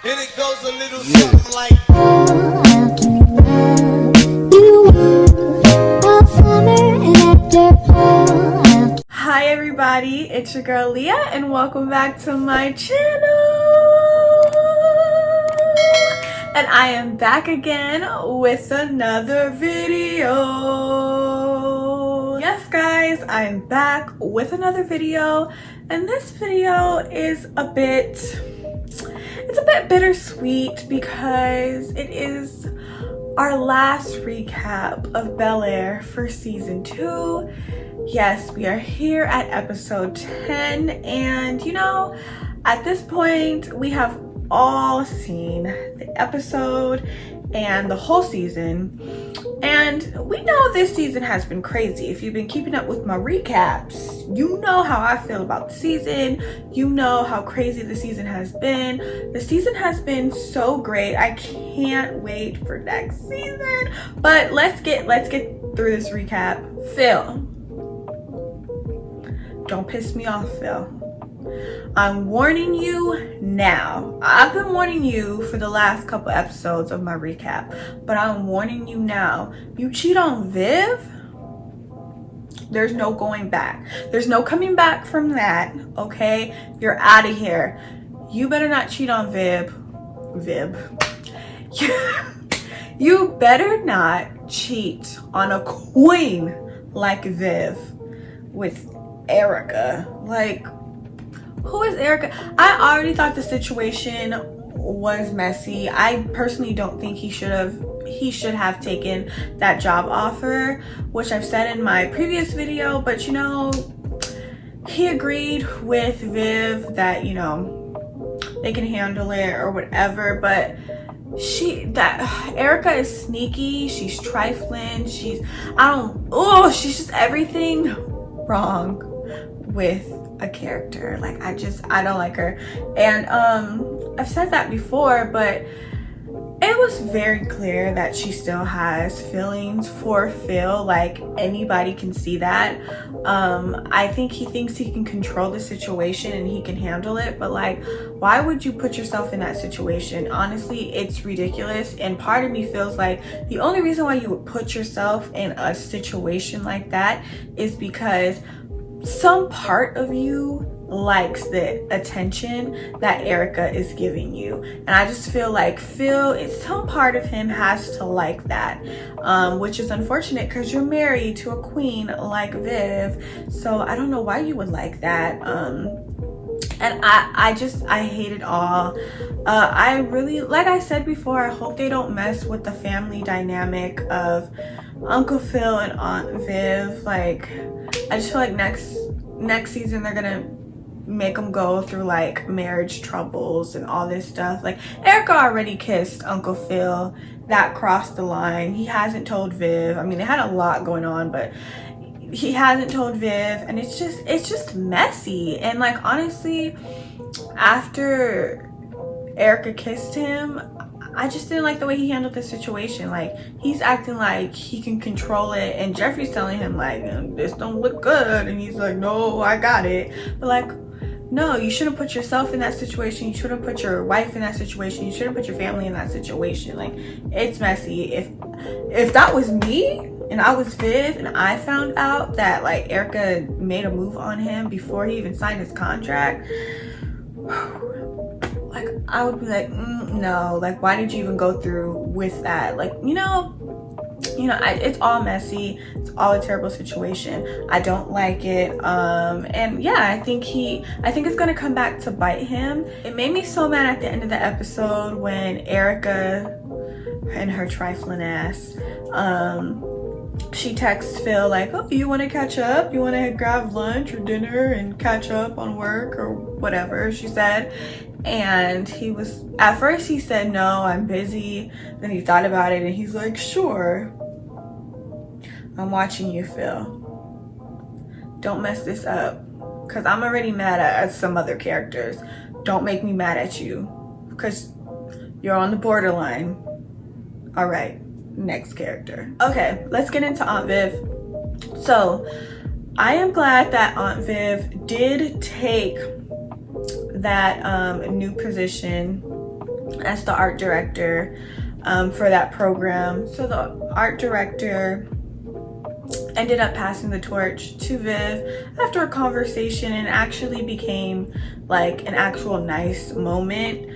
And it goes a little something like Hi everybody, it's your girl Leah and welcome back to my channel. And I am back again with another video. Yes guys, I am back with another video, and this video is a bit bittersweet because it is our last recap of Bel-Air for season 2. Yes, we are here at episode 10, and you know, at this point we have all seen the episode and the whole season, and we know this season has been crazy. If you've been keeping up with my recaps, you know how I feel about the season. You know how crazy the season has been. The season has been so great. I can't wait for next season. But let's get through this recap. Phil, don't piss me off, Phil. I'm warning you now. I've been warning you for the last couple episodes of my recap, but I'm warning you now. You cheat on Viv, there's no going back. There's no coming back from that, okay? You're out of here. You better not cheat on Viv. You better not cheat on a queen like Viv with Erica. Like, who is Erica? I already thought the situation was messy. I personally don't think he should have taken that job offer, which I've said in my previous video, but you know, he agreed with Viv that, you know, they can handle it or whatever, but Erica is sneaky, she's trifling, she's just everything wrong with a character. Like, I don't like her. And I've said that before, but it was very clear that she still has feelings for Phil. Like, anybody can see that. I think he thinks he can control the situation and he can handle it, but like, why would you put yourself in that situation? Honestly, it's ridiculous. And part of me feels like the only reason why you would put yourself in a situation like that is because some part of you likes the attention that Erica is giving you. And I just feel like some part of him has to like that, which is unfortunate because you're married to a queen like Viv. So I don't know why you would like that. And I hate it all. I really, like I said before, I hope they don't mess with the family dynamic of Uncle Phil and Aunt Viv. Like, I just feel like next season they're gonna make them go through like marriage troubles and all this stuff. Like, Erica already kissed Uncle Phil. That crossed the line. He hasn't told Viv. I mean, they had a lot going on, but he hasn't told Viv, and it's just messy. And like, honestly, after Erica kissed him, I just didn't like the way he handled the situation. Like, he's acting like he can control it, and Jeffrey's telling him like, this don't look good, and he's like, no, I got it. But like, no, you shouldn't put yourself in that situation. You shouldn't put your wife in that situation. You shouldn't put your family in that situation. Like, it's messy. If that was me and I was Viv and I found out that like Erica made a move on him before he even signed his contract, like, I would be like, no, like, why did you even go through with that? Like, you know, it's all messy. It's all a terrible situation. I don't like it. And yeah, I think it's gonna come back to bite him. It made me so mad at the end of the episode when Erica and her trifling ass, she texts Phil like, oh, you want to catch up? You want to grab lunch or dinner and catch up on work or whatever she said. And at first he said, no, I'm busy. Then he thought about it and he's like, sure. I'm watching you, Phil. Don't mess this up, because I'm already mad at some other characters. Don't make me mad at you, because you're on the borderline. All right, next character. Okay, let's get into Aunt Viv. So I am glad that Aunt Viv did take that new position as the art director for that program. So the art director ended up passing the torch to Viv after a conversation, and actually became like an actual nice moment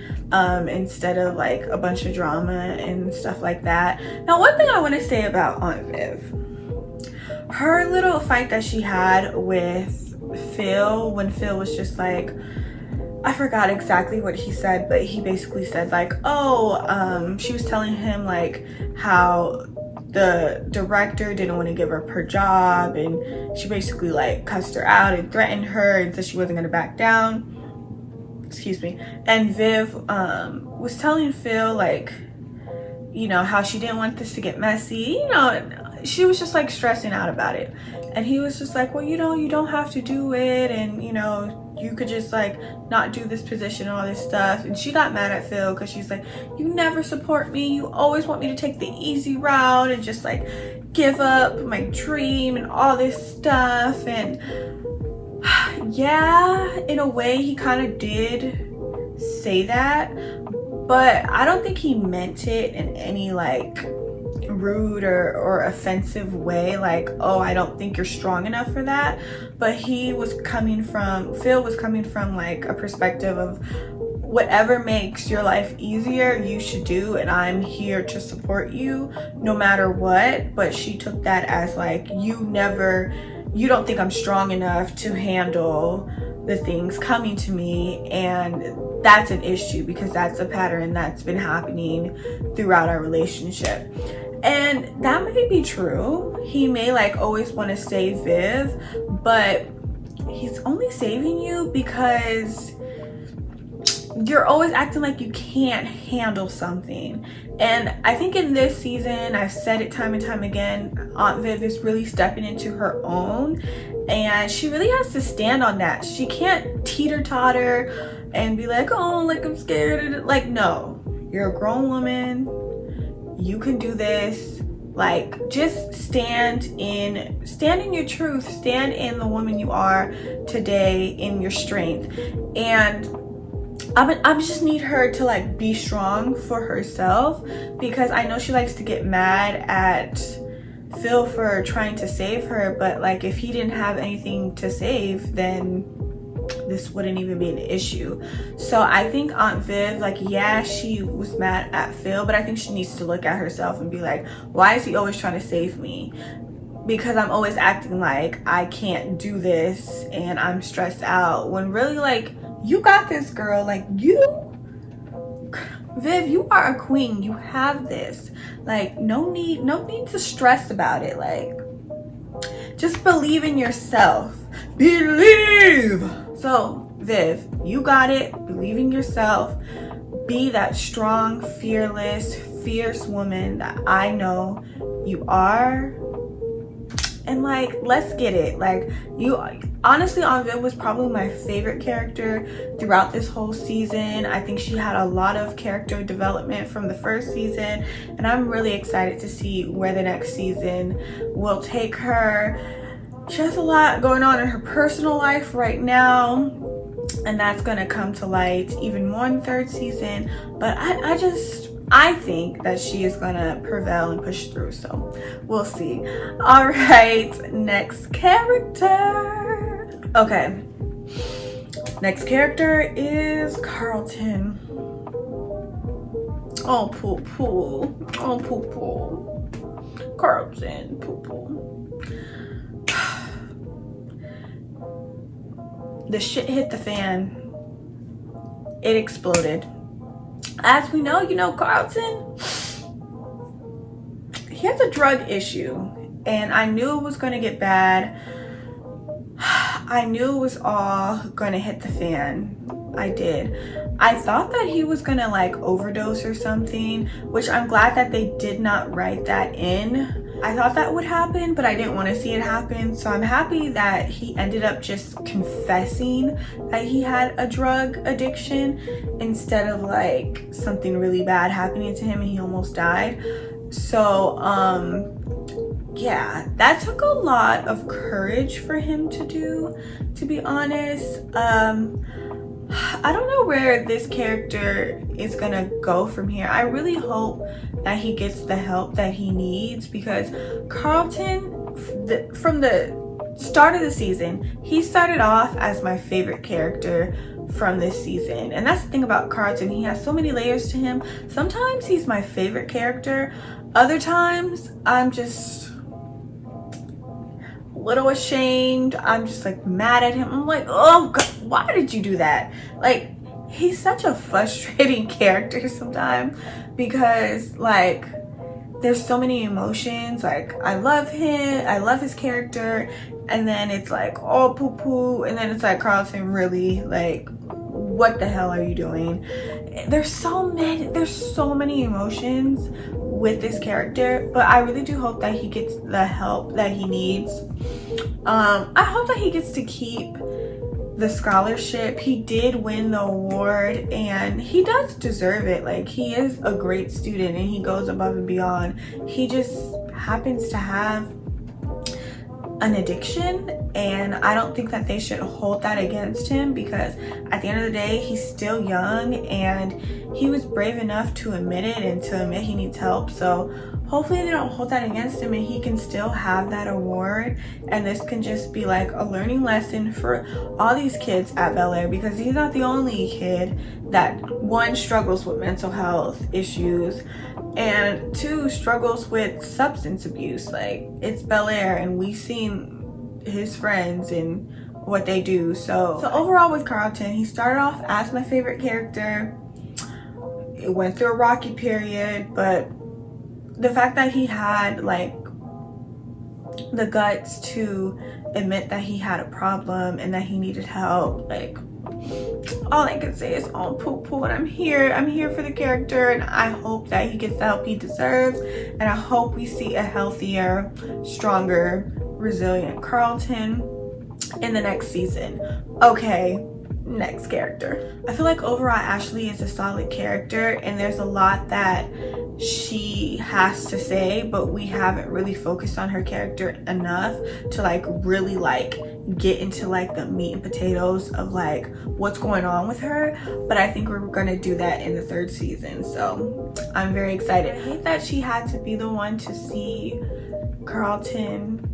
instead of like a bunch of drama and stuff like that. Now, one thing I want to say about Aunt Viv, her little fight that she had with Phil, when Phil was just like, I forgot exactly what he said, but he basically said like, oh, she was telling him like how the director didn't want to give her job, and she basically like cussed her out and threatened her and said she wasn't going to back down. Excuse me. And Viv was telling Phil like, you know, how she didn't want this to get messy. You know, she was just like stressing out about it. And he was just like, well, you know, you don't have to do it, and you know, you could just like not do this position and all this stuff. And she got mad at Phil because she's like, you never support me, you always want me to take the easy route and just like give up my dream and all this stuff. And yeah, in a way he kind of did say that, but I don't think he meant it in any like rude or offensive way, like, oh, I don't think you're strong enough for that. But Phil was coming from like a perspective of whatever makes your life easier, you should do, and I'm here to support you no matter what. But she took that as like, you don't think I'm strong enough to handle the things coming to me. And that's an issue, because that's a pattern that's been happening throughout our relationship. And that may be true. He may like always want to save Viv, but he's only saving you because you're always acting like you can't handle something. And I think in this season, I've said it time and time again, Aunt Viv is really stepping into her own, and she really has to stand on that. She can't teeter-totter and be like, oh, like I'm scared. Like, no, you're a grown woman. You can do this. Like, just stand in your truth, stand in the woman you are today, in your strength. And I just need her to like be strong for herself, because I know she likes to get mad at Phil for trying to save her, but like if he didn't have anything to save, then this wouldn't even be an issue. So I think Aunt Viv, like, yeah, she was mad at Phil, but I think she needs to look at herself and be like, why is he always trying to save me? Because I'm always acting like I can't do this and I'm stressed out, when really, like, you got this, girl. Like, Viv, you are a queen. You have this. Like, no need to stress about it. Like, just believe in yourself. Believe. So, Viv, you got it. Believe in yourself. Be that strong, fearless, fierce woman that I know you are. And like, let's get it. Like, you honestly, Aunt Viv was probably my favorite character throughout this whole season. I think she had a lot of character development from the first season, and I'm really excited to see where the next season will take her. She has a lot going on in her personal life right now, and that's gonna come to light even more in the third season. But I think that she is gonna prevail and push through, so we'll see. All right, next character. Okay, next character is Carlton. Oh, poo. Oh, poo. Carlton, poo. The shit hit the fan. It exploded. As we know, Carlton, he has a drug issue, and I knew it was going to get bad. I knew it was all going to hit the fan. I did. I thought that he was going to like overdose or something, which I'm glad that they did not write that in. I thought that would happen, but I didn't want to see it happen. So I'm happy that he ended up just confessing that he had a drug addiction instead of like something really bad happening to him and he almost died. So yeah, that took a lot of courage for him to do, to be honest. I don't know where this character is gonna go from here. I really hope that he gets the help that he needs, because Carlton, from the start of the season, he started off as my favorite character from this season. And that's the thing about Carlton, he has so many layers to him. Sometimes he's my favorite character, other times I'm just a little ashamed. I'm just like mad at him. I'm like, oh God, why did you do that? Like, he's such a frustrating character sometimes, because like there's so many emotions. Like, I love him, I love his character, and then it's like all poo poo, and then it's like, Carlton, really? Like, what the hell are you doing? There's so many emotions with this character, but I really do hope that he gets the help that he needs. I hope that he gets to keep the scholarship. He did win the award and he does deserve it. Like, he is a great student and he goes above and beyond. He just happens to have an addiction, and I don't think that they should hold that against him, because at the end of the day, he's still young and he was brave enough to admit it and to admit he needs help. So hopefully they don't hold that against him and he can still have that award, and this can just be like a learning lesson for all these kids at Bel-Air, because he's not the only kid that, one, struggles with mental health issues, and two, struggles with substance abuse. Like, it's Bel-Air and we've seen his friends and what they do. So overall with Carlton, he started off as my favorite character. It went through a rocky period, but the fact that he had like the guts to admit that he had a problem and that he needed help, like, all I can say is all poo poo, and I'm here for the character, and I hope that he gets the help he deserves, and I hope we see a healthier, stronger, resilient Carlton in the next season. Okay, next character. I feel like overall Ashley is a solid character, and there's a lot that she has to say, but we haven't really focused on her character enough to like really like get into like the meat and potatoes of like what's going on with her. But I think we're gonna do that in the third season, so I'm very excited. I hate that she had to be the one to see Carlton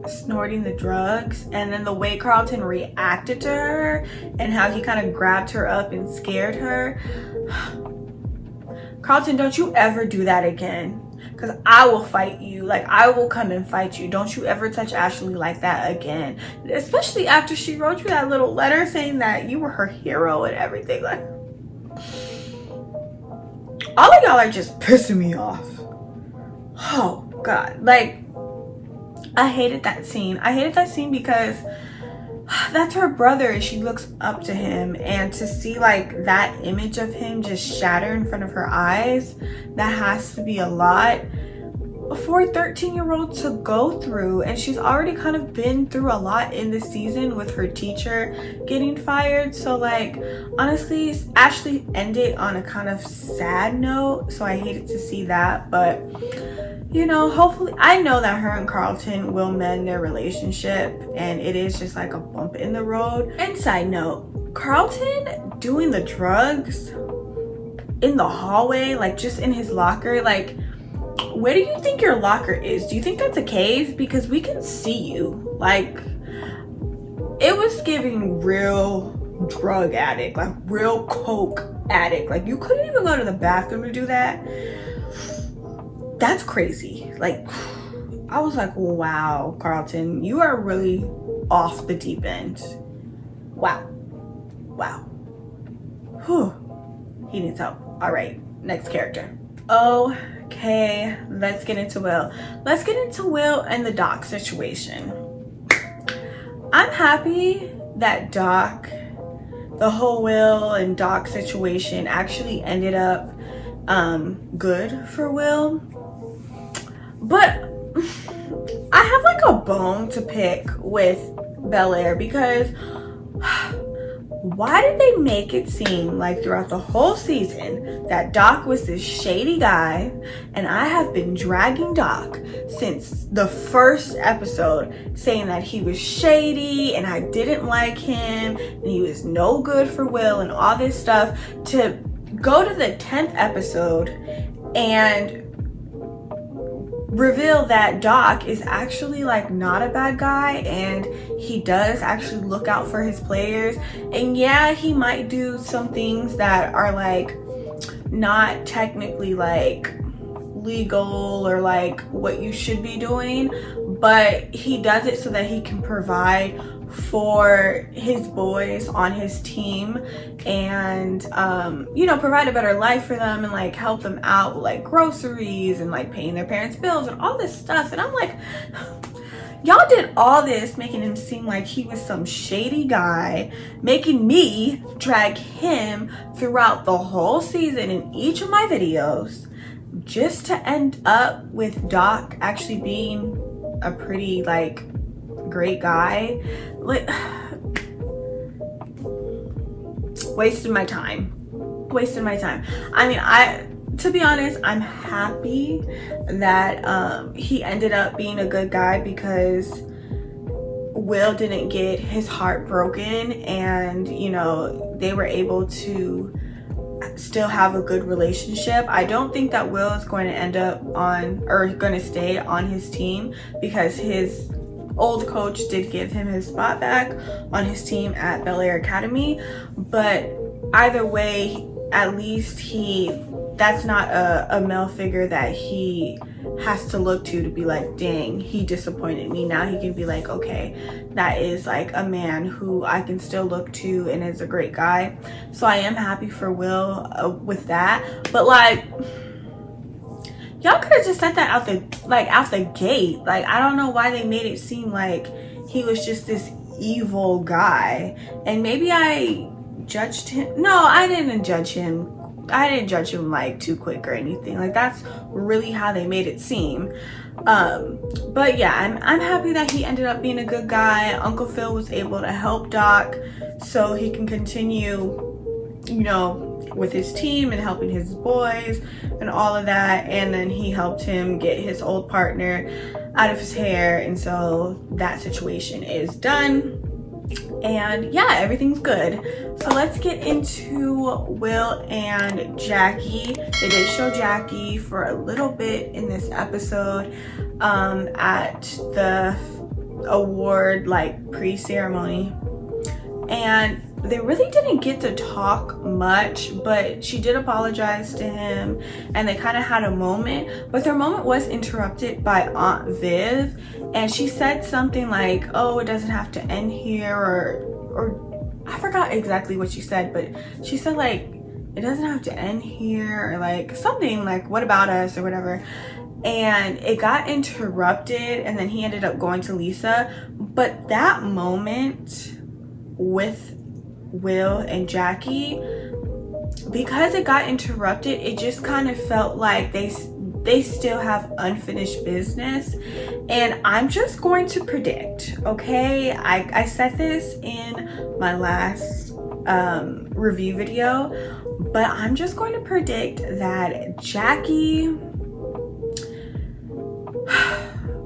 snorting the drugs, and then the way Carlton reacted to her and how he kind of grabbed her up and scared her. Carlton, don't you ever do that again, because I will fight you. Like, I will come and fight you. Don't you ever touch Ashley like that again, especially after she wrote you that little letter saying that you were her hero and everything. Like, all of y'all are just pissing me off. Oh God, like, I hated that scene. I hated that scene because that's her brother and she looks up to him, and to see like that image of him just shatter in front of her eyes, that has to be a lot for a 13-year-old to go through. And she's already kind of been through a lot in this season with her teacher getting fired. So like, honestly, Ashley ended on a kind of sad note, so I hated to see that. But you know, hopefully, I know that her and Carlton will mend their relationship, and it is just like a bump in the road. And side note, Carlton doing the drugs in the hallway, like just in his locker, like, where do you think your locker is? Do you think that's a cave? Because we can see you. Like, it was giving real drug addict, like real coke addict. Like, you couldn't even go to the bathroom to do that. That's crazy. Like, I was like, wow, Carlton, you are really off the deep end. Wow. Whew. He needs help. All right, next character. Okay, let's get into Will. Let's get into Will and the Doc situation. I'm happy that Doc, the whole Will and Doc situation actually ended up good for Will. But I have like a bone to pick with Bel-Air, because why did they make it seem like throughout the whole season that Doc was this shady guy? And I have been dragging Doc since the first episode, saying that he was shady and I didn't like him and he was no good for Will and all this stuff, to go to the 10th episode and reveal that Doc is actually like not a bad guy and he does actually look out for his players. And yeah, he might do some things that are like not technically like legal or like what you should be doing, but he does it so that he can provide for his boys on his team and you know, provide a better life for them and like help them out with like groceries and like paying their parents' bills and all this stuff. And I'm like, y'all did all this making him seem like he was some shady guy, making me drag him throughout the whole season in each of my videos, just to end up with Doc actually being a pretty like great guy. Like, wasted my time. I mean, to be honest, I'm happy that he ended up being a good guy, because Will didn't get his heart broken, and you know, they were able to still have a good relationship. I don't think that Will is going to end up on, or going to stay on his team, because his old coach did give him his spot back on his team at Bel-Air Academy. But either way, at least that's not a male figure that he has to look to be like, dang, he disappointed me. Now he can be like, okay, that is like a man who I can still look to and is a great guy. So I am happy for Will with that. But like, y'all could have just said that out the gate. Like, I don't know why they made it seem like he was just this evil guy. And maybe I judged him. No, I didn't judge him. I didn't judge him like too quick or anything. Like, that's really how they made it seem. But yeah, I'm happy that he ended up being a good guy. Uncle Phil was able to help Doc so he can continue, you know, with his team and helping his boys and all of that. And then he helped him get his old partner out of his hair, and so that situation is done. And yeah, everything's good. So let's get into Will and Jackie. They did show Jackie for a little bit in this episode at the award like pre-ceremony, and they really didn't get to talk much, but she did apologize to him and they kind of had a moment, but their moment was interrupted by Aunt Viv, and she said something like, oh, it doesn't have to end here, or I forgot exactly what she said, but she said like, it doesn't have to end here, or like something like, what about us, or whatever. And it got interrupted, and then he ended up going to Lisa. But that moment with Will and Jackie, because it got interrupted, it just kind of felt like they still have unfinished business. And I'm just going to predict, okay, I said this in my last review video, but I'm just going to predict that Jackie,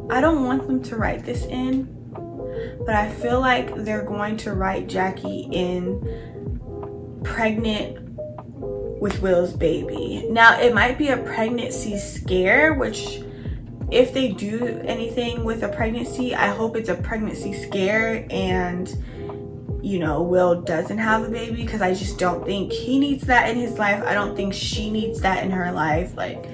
I don't want them to write this in, but I feel like they're going to write Jackie in pregnant with Will's baby. Now, it might be a pregnancy scare, which if they do anything with a pregnancy, I hope it's a pregnancy scare and, you know, Will doesn't have a baby, because I just don't think he needs that in his life. I don't think she needs that in her life. Like,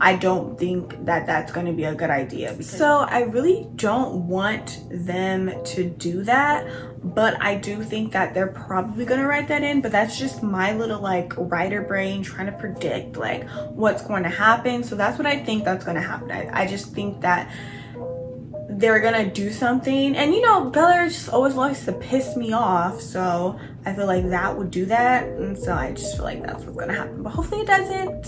I don't think that that's going to be a good idea. So I really don't want them to do that, but I do think that they're probably going to write that in. But that's just my little like writer brain trying to predict like what's going to happen. So that's what I think that's going to happen. I just think that they're gonna do something, and you know, Bel-Air just always likes to piss me off, so I feel like that would do that, and so I just feel like that's what's gonna happen. But hopefully it doesn't.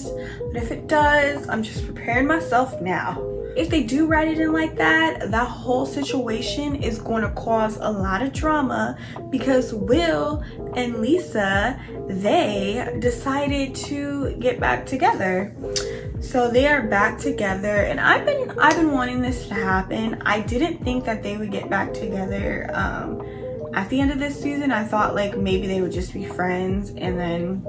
But if it does, I'm just preparing myself now. if they do write it in like that, that whole situation is going to cause a lot of drama, because Will and Lisa, they decided to get back together. So they are back together, and I've been wanting this to happen. I didn't think that they would get back together at the end of this season. I thought like maybe they would just be friends and then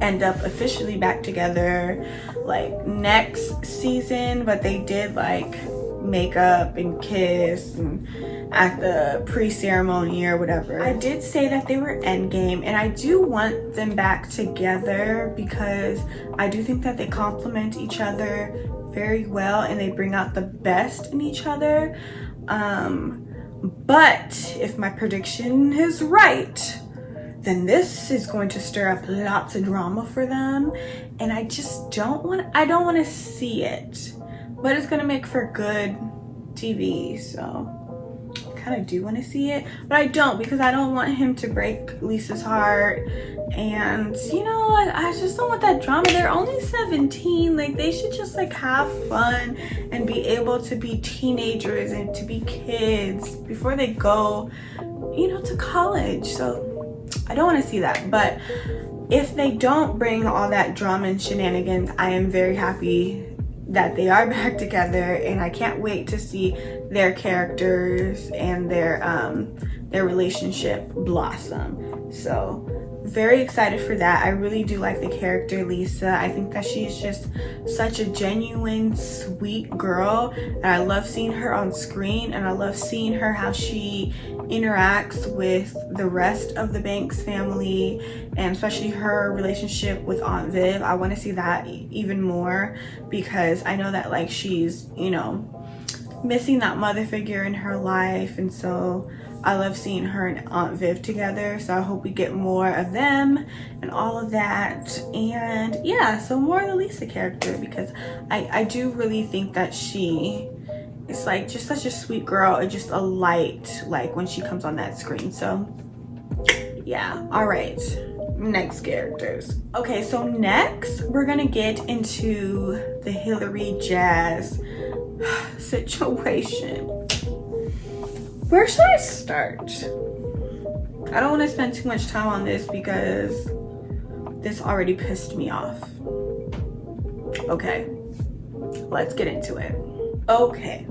end up officially back together like next season, but they did like make up and kiss and at the pre-ceremony or whatever. I did say that they were endgame, and I do want them back together because I do think that they complement each other very well and they bring out the best in each other. But if my prediction is right, then this is going to stir up lots of drama for them, and I just don't want to see it. But it's gonna make for good TV, so I kind of do want to see it, but I don't, because I don't want him to break Lisa's heart, and you know, I just don't want that drama. They're only 17, like they should just like have fun and be able to be teenagers and to be kids before they go, you know, to college. So I don't want to see that. But if they don't bring all that drama and shenanigans, I am very happy that they are back together, and I can't wait to see their characters and their relationship blossom. So very excited for that. I really do like the character Lisa. I think that she's just such a genuine, sweet girl, and I love seeing her on screen, and I love seeing her how she interacts with the rest of the Banks family, and especially her relationship with Aunt Viv. I want to see that even more, because I know that like she's, you know, missing that mother figure in her life, and so I love seeing her and Aunt Viv together. So I hope we get more of them and all of that. And yeah, so more of the Lisa character, because I do really think that she is like just such a sweet girl and just a light, like when she comes on that screen. So yeah, all right, next characters. Okay, so next we're gonna get into the Hillary Jazz situation. Where should I start? I don't want to spend too much time on this because this already pissed me off. Okay, let's get into it. Okay,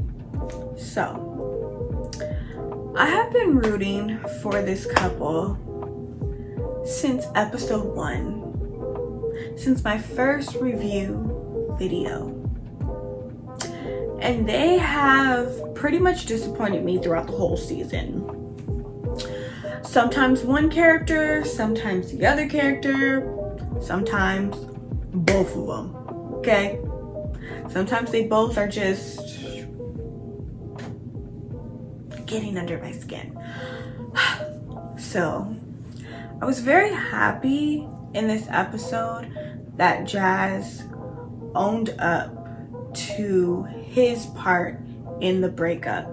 so I have been rooting for this couple since episode 1, since my first review video. And they have pretty much disappointed me throughout the whole season. Sometimes one character, sometimes the other character, sometimes both of them, okay? Sometimes they both are just getting under my skin. So I was very happy in this episode that Jazz owned up to his part in the breakup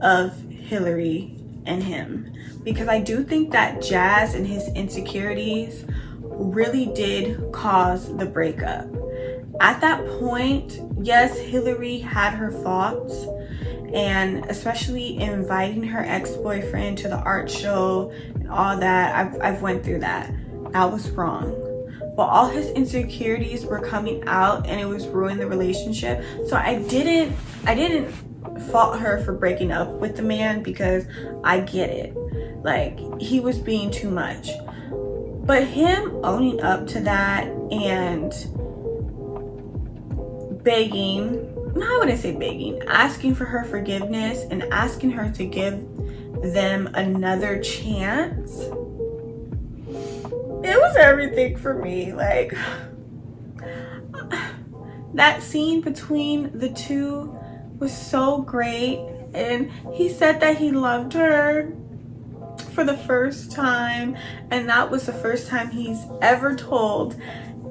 of Hillary and him, because I do think that Jazz and his insecurities really did cause the breakup. At that point, yes, Hillary had her faults, and especially inviting her ex-boyfriend to the art show and all that, I've went through that. That was wrong. But all his insecurities were coming out, and it was ruining the relationship. So I didn't fault her for breaking up with the man, because I get it. Like, he was being too much. But him owning up to that and begging, no, I wouldn't say begging, asking for her forgiveness and asking her to give them another chance, it was everything for me. Like, that scene between the two was so great, and he said that he loved her for the first time, and that was the first time he's ever told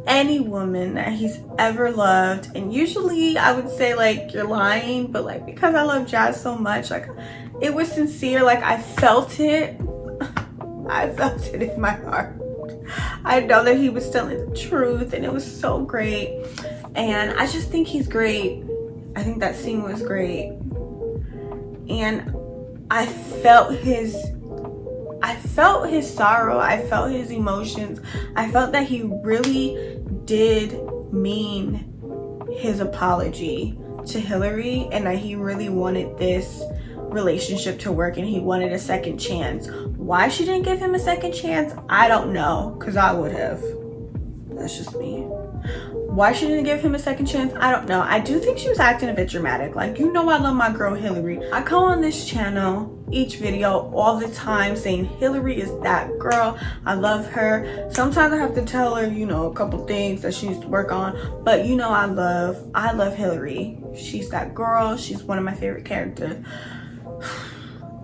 any woman that he's ever loved. And usually I would say like, you're lying, but like, because I love Jazz so much, like, it was sincere. Like, I felt it. I felt it in my heart. I know that he was telling the truth, and it was so great. And I just think he's great I think that scene was great. And I felt his sorrow. I felt his emotions. I felt that he really did mean his apology to Hillary, and that he really wanted this relationship to work, and he wanted a second chance. Why she didn't give him a second chance, I don't know, because I would have. That's just me. Why she didn't give him a second chance, I don't know. I do think she was acting a bit dramatic. Like, you know, I love my girl Hillary. I come on this channel each video all the time saying Hillary is that girl. I love her. Sometimes I have to tell her, you know, a couple things that she needs to work on, but you know, I love Hillary. She's that girl. She's one of my favorite characters.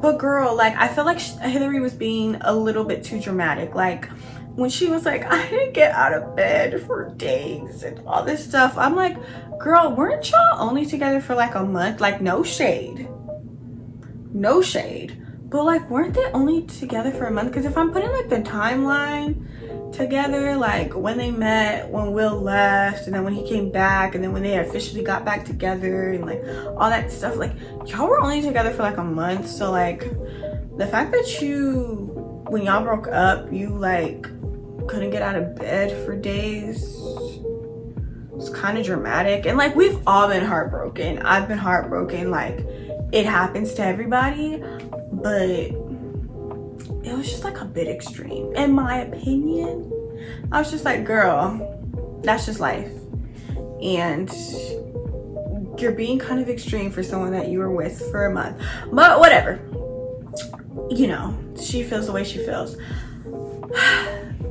But girl, like, I feel like Hillary was being a little bit too dramatic. Like, when she was like, I didn't get out of bed for days and all this stuff, I'm like, girl, weren't y'all only together for like a month? Like, no shade, but like, weren't they only together for a month? Because if I'm putting like the timeline together, like when they met, when Will left, and then when he came back, and then when they officially got back together, and like all that stuff, like, y'all were only together for like a month. So like, the fact that when y'all broke up, you like couldn't get out of bed for days, it's kind of dramatic. And like, we've all been heartbroken. I've been heartbroken. Like, it happens to everybody, but it was just like a bit extreme, in my opinion. I was just like, girl, that's just life, and you're being kind of extreme for someone that you were with for a month. But whatever, you know, she feels the way she feels.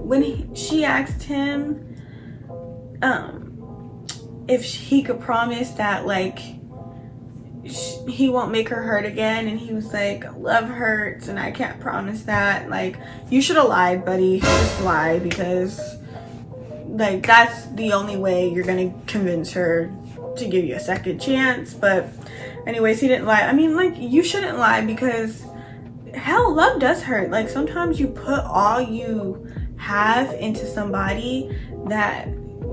When she asked him if he could promise that like he won't make her hurt again, and he was like, love hurts and I can't promise that. Like, you should have lied, buddy. Just lie, because like, that's the only way you're gonna convince her to give you a second chance. But anyways, he didn't lie. I mean, like, you shouldn't lie, because hell, love does hurt. Like, sometimes you put all you have into somebody that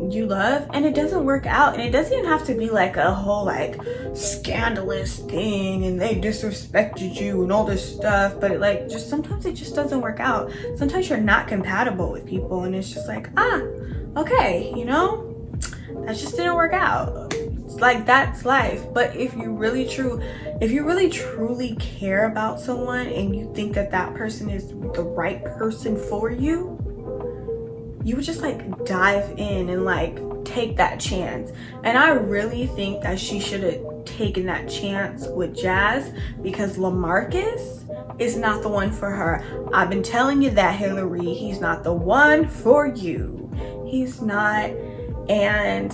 you love, and it doesn't work out. And it doesn't even have to be like a whole like scandalous thing and they disrespected you and all this stuff, but it, like, just sometimes it just doesn't work out. Sometimes you're not compatible with people, and it's just like, okay, you know, that just didn't work out. It's like, that's life. But if you really truly care about someone, and you think that that person is the right person for you, you would just like dive in and like take that chance. And I really think that she should have taken that chance with Jazz, because LaMarcus is not the one for her. I've been telling you that, Hillary. He's not the one for you. He's not. And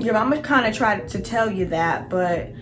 your mama kind of tried to tell you that, but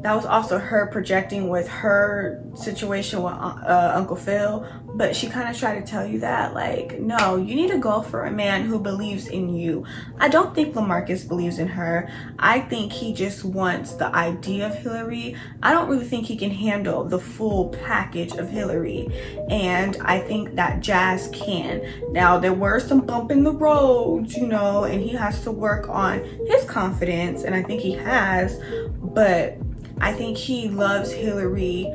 that was also her projecting with her situation with Uncle Phil. But she kind of tried to tell you that, like, no, you need to go for a man who believes in you. I don't think LaMarcus believes in her. I think he just wants the idea of Hillary. I don't really think he can handle the full package of Hillary. And I think that Jazz can. Now, there were some bump in the roads, you know, and he has to work on his confidence, and I think he has. But I think he loves Hillary,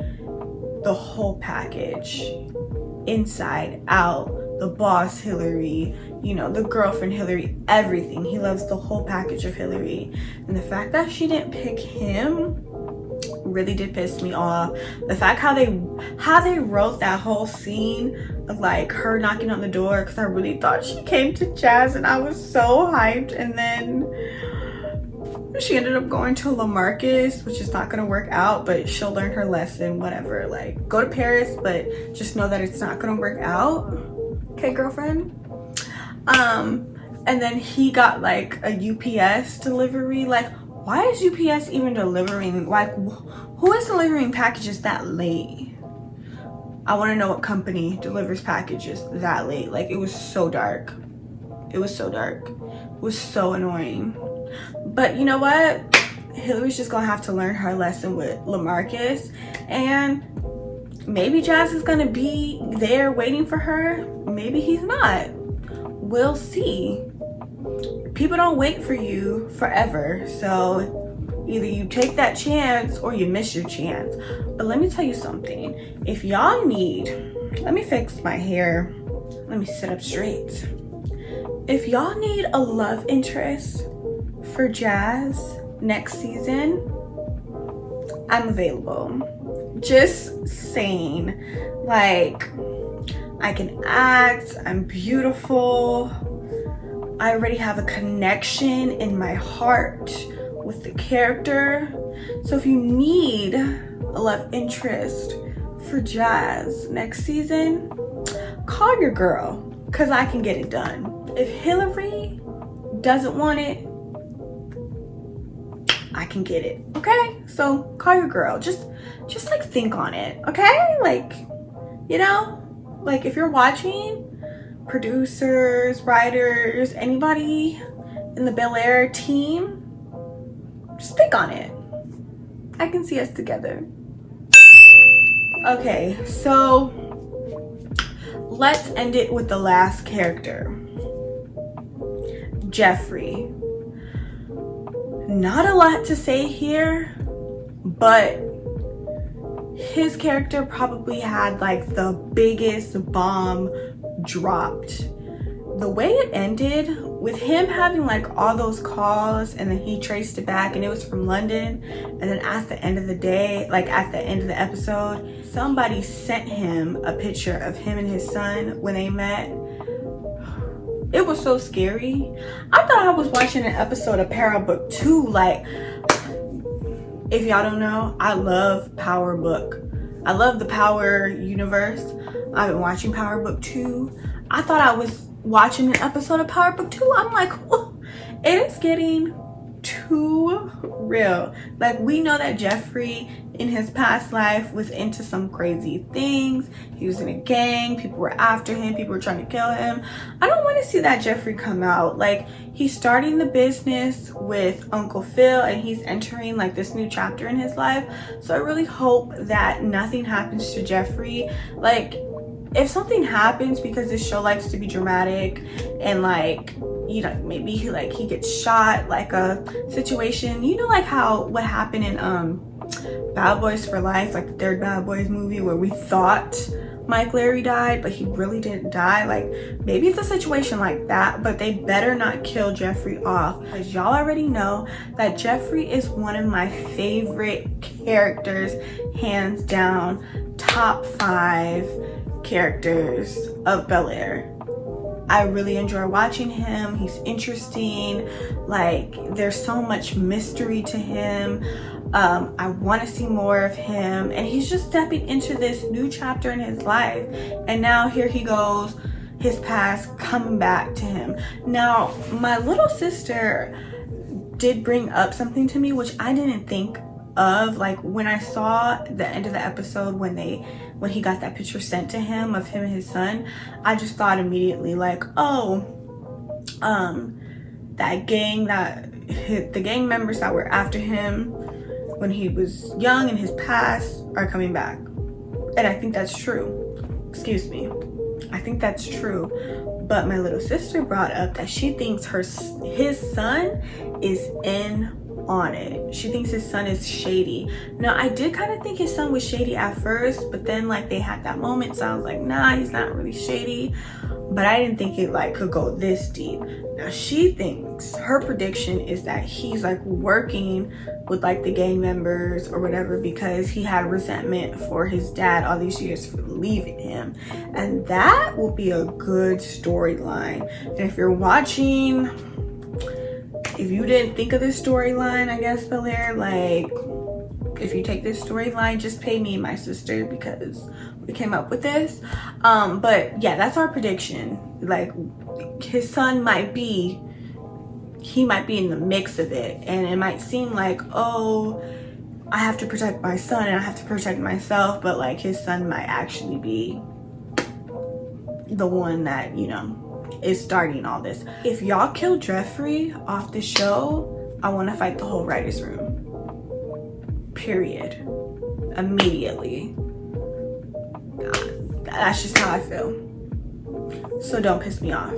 the whole package, inside out, the boss Hillary, you know, the girlfriend Hillary, everything. He loves the whole package of Hillary. And the fact that she didn't pick him really did piss me off. The fact how they wrote that whole scene of like her knocking on the door, because I really thought she came to Jazz, and I was so hyped, and then she ended up going to LaMarcus, which is not gonna work out, but she'll learn her lesson, whatever. Like, go to Paris, but just know that it's not gonna work out. Okay, girlfriend? And then he got like a UPS delivery. Like, why is UPS even delivering? Like, who is delivering packages that late? I wanna know what company delivers packages that late. Like, it was so dark. It was so dark. It was so annoying. But you know what? Hillary's just gonna have to learn her lesson with LaMarcus, and maybe Jazz is gonna be there waiting for her. Maybe he's not. We'll see. People don't wait for you forever, so Either you take that chance or you miss your chance. But let me tell you something. If y'all need, let me fix my hair. Let me sit up straight. If y'all need a love interest for Jazz next season, I'm available. Just saying. Like, I can act, I'm beautiful. I already have a connection in my heart with the character. So if you need a love interest for Jazz next season, call your girl, because I can get it done. If Hillary doesn't want it, I can get it. Okay? So call your girl. Just like think on it. Okay? Like, you know, like if you're watching, producers, writers, anybody in the Bel-Air team, just think on it. I can see us together. Okay, so let's end it with the last character. Jeffrey. Not a lot to say here, but his character probably had like the biggest bomb dropped. The way it ended with him having like all those calls, and then he traced it back and it was from London, and then at the end of the day, like at the end of the episode, somebody sent him a picture of him and his son when they met. It was so scary. I thought I was watching an episode of Power Book 2. Like, if y'all don't know, I love Power Book. I love the Power universe. I've been watching Power Book 2. I thought I was watching an episode of Power Book 2. I'm like, oh, it is getting too real. Like, we know that Jeffrey in his past life was into some crazy things. He was in a gang. People were after him. People were trying to kill him. I don't want to see that Jeffrey come out. Like, he's starting the business with Uncle Phil, and he's entering like this new chapter in his life. So I really hope that nothing happens to Jeffrey. Like, if something happens, because this show likes to be dramatic, and like, you know, maybe he gets shot, like a situation, you know, like what happened in Bad Boys for Life, like the third Bad Boys movie, where we thought Mike Larry died, but he really didn't die. Like, maybe it's a situation like that, but they better not kill Jeffrey off, because y'all already know that Jeffrey is one of my favorite characters, hands down, top 5 characters of Bel-Air. I really enjoy watching him. He's interesting. Like, there's so much mystery to him. I want to see more of him, and he's just stepping into this new chapter in his life, and now here he goes, his past coming back to him. Now, my little sister did bring up something to me which I didn't think of. Like, when I saw the end of the episode, when he got that picture sent to him of him and his son, I just thought immediately like, oh, that gang, the gang members that were after him when he was young in his past are coming back. And I think that's true. Excuse me. I think that's true. But my little sister brought up that she thinks his son is in on it. She thinks his son is shady. Now, I did kind of think his son was shady at first, but then like they had that moment, so I was like, nah, he's not really shady. But I didn't think it like could go this deep. Now, she thinks, her prediction is that he's like working with like the gang members or whatever, because he had resentment for his dad all these years for leaving him, and that will be a good storyline. And if you're watching, if you didn't think of this storyline, I guess, Bel-Air, like, if you take this storyline, just pay me and my sister, because we came up with this. But yeah, that's our prediction. Like, his son might be in the mix of it, and it might seem like, oh, I have to protect my son and I have to protect myself, but like his son might actually be the one that, you know, is starting all this. If y'all kill Jeffrey off the show, I want to fight the whole writers room, period, immediately. That's just how I feel, so don't piss me off.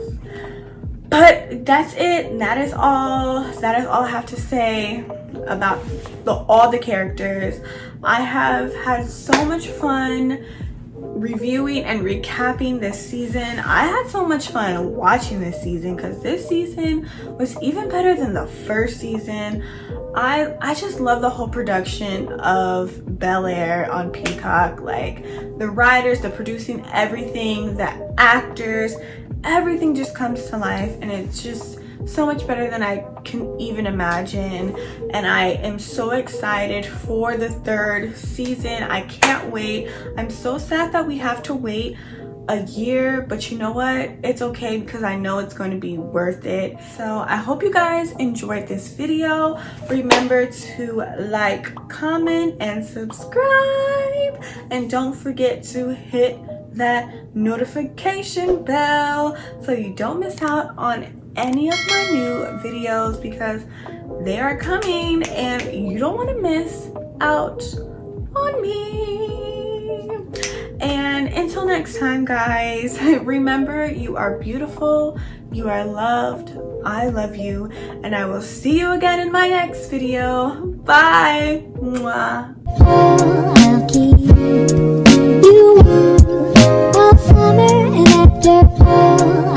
But that's it. That is all I have to say about all the characters. I have had so much fun reviewing and recapping this season. I had so much fun watching this season because this season was even better than the first season. I just love the whole production of Bel-Air on Peacock. Like the writers, the producing, everything, the actors, everything just comes to life, and it's just so much better than I can even imagine. And I am so excited for the third season. I can't wait. I'm so sad that we have to wait a year, but you know what, it's okay because I know it's going to be worth it. So I hope you guys enjoyed this video. Remember to like, comment, and subscribe, and don't forget to hit that notification bell so you don't miss out on any of my new videos, because they are coming and you don't want to miss out on me. And until next time, guys, remember, you are beautiful, you are loved, I love you, and I will see you again in my next video. Bye. Mwah. I'll keep you warm all summer and after fall.